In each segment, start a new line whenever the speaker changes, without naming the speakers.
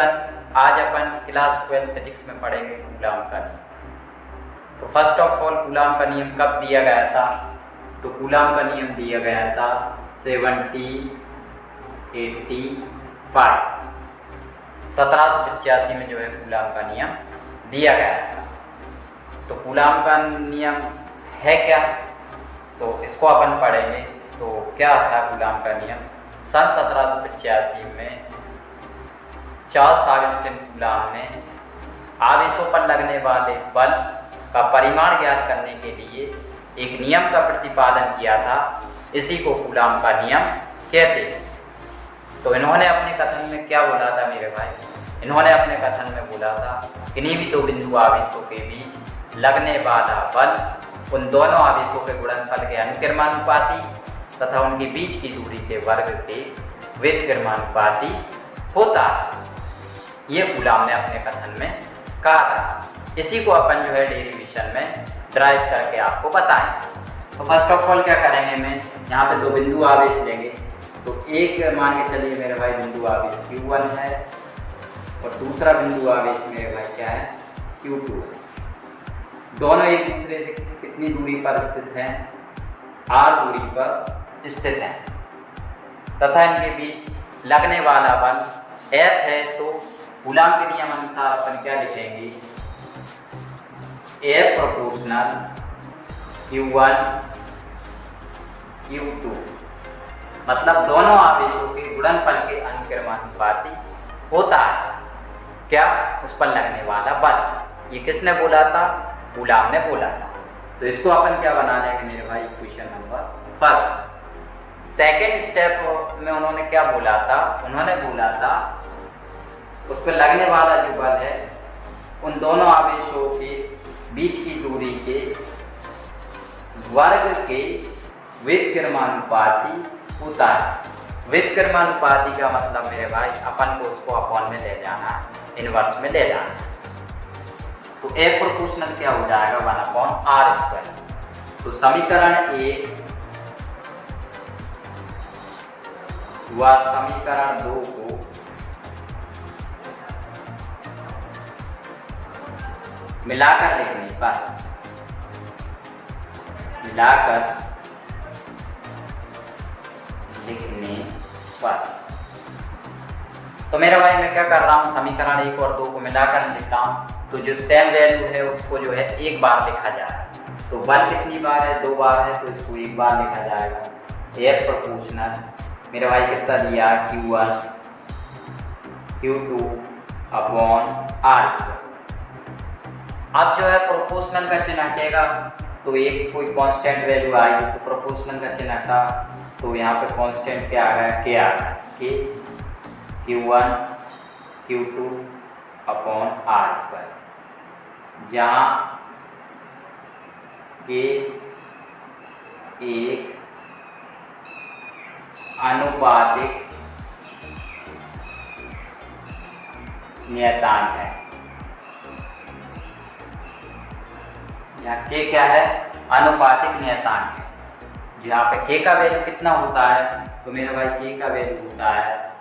Student, आज अपन class 12 physics में पढ़ेंगे कूलाम का नियम। तो फर्स्ट ऑफ ऑल कूलाम का नियम कब दिया गया था? तो कूलाम का नियम दिया गया था 1785 में जो है कूलाम का नियम दिया गया था। तो कूलाम का नियम है क्या, तो इसको अपन पढ़ेंगे। तो क्या था कूलाम का नियम? सन 1785 में चार्ल्स ऑगस्टिन कूलाम ने आवेशों पर लगने वाले बल का परिमाण ज्ञात करने के लिए एक नियम का प्रतिपादन किया था। इसी को कूलाम का नियम कहते हैं। तो इन्होंने अपने कथन में क्या बोला था मेरे भाई? इन्होंने अपने कथन में बोला था किन्हीं भी दो बिंदु आवेशों के बीच लगने वाला बल उन दोनों आवेशों के गुणनफल के अनुक्रमानुपाती तथा उनके बीच की दूरी के वर्ग के व्युत्क्रमानुपाती होता है। ये कूलाम ने अपने कथन में कहा था। इसी को अपन जो है डेरिवेशन में ड्राइव करके आपको बताएंगे। तो फर्स्ट ऑफ ऑल क्या करेंगे, मैं यहाँ पे दो बिंदु आवेश लेंगे। तो एक मान के चलिए मेरे भाई बिंदु आवेश Q1 है और दूसरा बिंदु आवेश मेरे भाई क्या है, Q2 है। दोनों एक दूसरे से कितनी दूरी पर स्थित हैं? R दूरी पर स्थित हैं तथा इनके बीच लगने वाला बल F है। तो कूलाम के नियम अनुसार अपन क्या लिखेंगे, F प्रोपोर्शनल Q1 Q2, मतलब दोनों आवेशों के गुणनफल के अनुक्रमानुपाती होता है क्या, उस पर लगने वाला बल। ये किसने बोला था? कूलाम ने बोला था। तो इसको अपन क्या बना लेंगे मेरे भाई, question number first. Second step में उन्होंने क्या बोला था? उन्होंने बोला था उस पर लगने वाला जो बल है उन दोनों आवेशों के बीच की दूरी के वर्ग के व्युत्क्रमानुपाती होता है। व्युत्क्रमानुपाती का मतलब मेरे भाई अपन को उसको अपॉन में ले जाना, इनवर्स में ले जाना। तो F प्रोपोर्शनल क्या हो जाएगा, 1/r²। तो समीकरण 1 व समीकरण 2 को मिलाकर लिखने पर तो मेरा भाई मैं क्या कर रहा हूँ, समीकरण 1 और 2 को मिलाकर लिख रहा हूँ। तो जो सेम वैल्यू है उसको जो है एक बार लिखा जाएगा। तो बल कितनी बार है? 2 बार है, तो इसको एक बार लिखा जाएगा। F प्रोपोर्शनल मेरे भाई कितना दिया, Q1 Q2 अपॉन R²। अब जो है प्रोपोर्शनल का चिन्ह हटेगा तो एक कोई कांस्टेंट वैल्यू आएगी। तो प्रोपोर्शनल का चिन्ह हटा तो यहाँ पे कांस्टेंट क्या आ गया, K आ गया। Q1 Q2 अपॉन R², जहाँ K एक आनुपातिक नियतांक है। यहाँ K क्या है, आनुपातिक नियतांक है। जहाँ पे K का वैल्यू कितना होता है, तो मेरे भाई K का वैल्यू होता है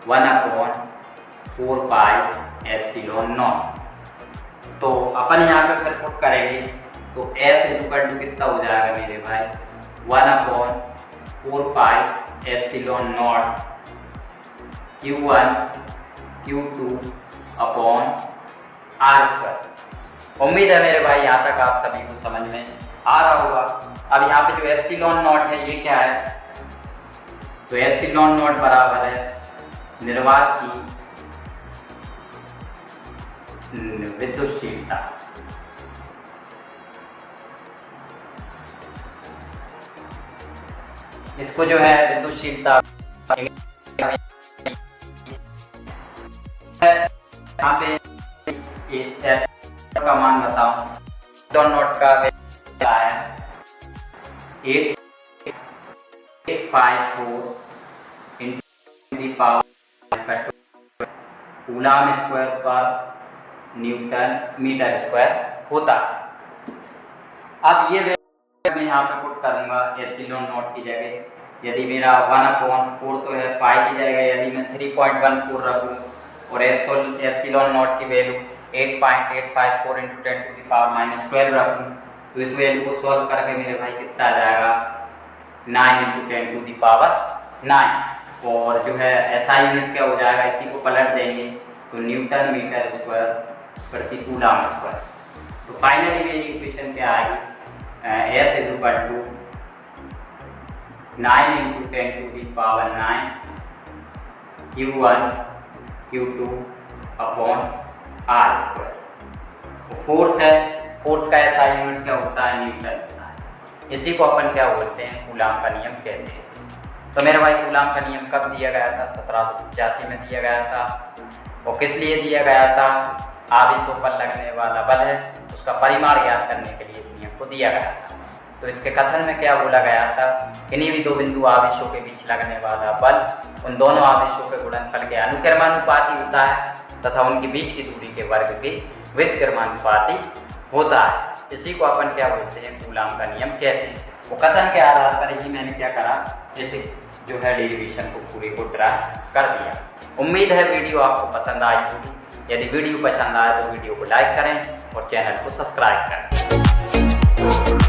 1/4πε0। तो अपन यहाँ पे फिर पुट करेंगे तो F कितना हो जाएगा मेरे भाई, 1/4πε0 Q1 Q2 अपॉन R²। उम्मीद है मेरे भाई यहाँ तक आप सभी को समझ में आ रहा होगा। अब यहाँ पे जो ε0 है ये क्या है, तो ε0 बराबर है निर्वात की विद्युतशीलता। इसको जो है विद्युतशीलता यहाँ पे का मान बताऊं, नोट का क्या है 854 कूलाम स्क्वायर पर न्यूटन मीटर स्क्वायर होता है। अब ये मैं यहाँ पे पुट करूँगा ε0 की जगह, यदि मेरा 1/4 तो है, पाई की जगह यदि मैं 3.14 रखूँ और एप्सिलॉन नॉट की वैल्यू 8.854 × 10⁻12 रखूँ तो इस वैल्यू को सॉल्व करके मेरे भाई कितना आ जाएगा 9 × 10⁹ और जो है SI यूनिट क्या हो जाएगा, इसी को पलट देंगे तो न्यूटन मीटर स्क्वायर प्रति कूलम स्क्वायर। तो फाइनली मेरी इक्वेशन क्या आएगी, F = 9 × 10⁹ Q1 Q2 upon R²। Force है, फोर्स का SI यूनिट क्या होता है, न्यूटन होता है। इसी को अपन क्या बोलते हैं, कूलाम का नियम कहते हैं। तो मेरे भाई कूलाम का नियम कब दिया गया था, 1785 में दिया गया था। और किस लिए दिया गया था, आवेशों पर लगने वाला बल है उसका परिमाण ज्ञात करने के लिए इस नियम को दिया गया था। तो इसके कथन में क्या बोला गया था, किन्हीं भी दो बिंदु आवेशों के बीच लगने वाला बल उन दोनों आवेशों के गुणनफल के अनुक्रमानुपाती होता है तथा उनके बीच की दूरी के वर्ग के व्युत्क्रमानुपाती होता है। इसी को अपन क्या बोलते हैं, कूलाम का नियम कहते हैं। वो कथन के आधार पर ही मैंने क्या करा, जैसे जो है डेरिवेशन को पूरे को ड्रा कर दिया। उम्मीद है वीडियो आपको पसंद आई होगी। यदि वीडियो पसंद आए तो वीडियो को लाइक करें और चैनल को सब्सक्राइब करें।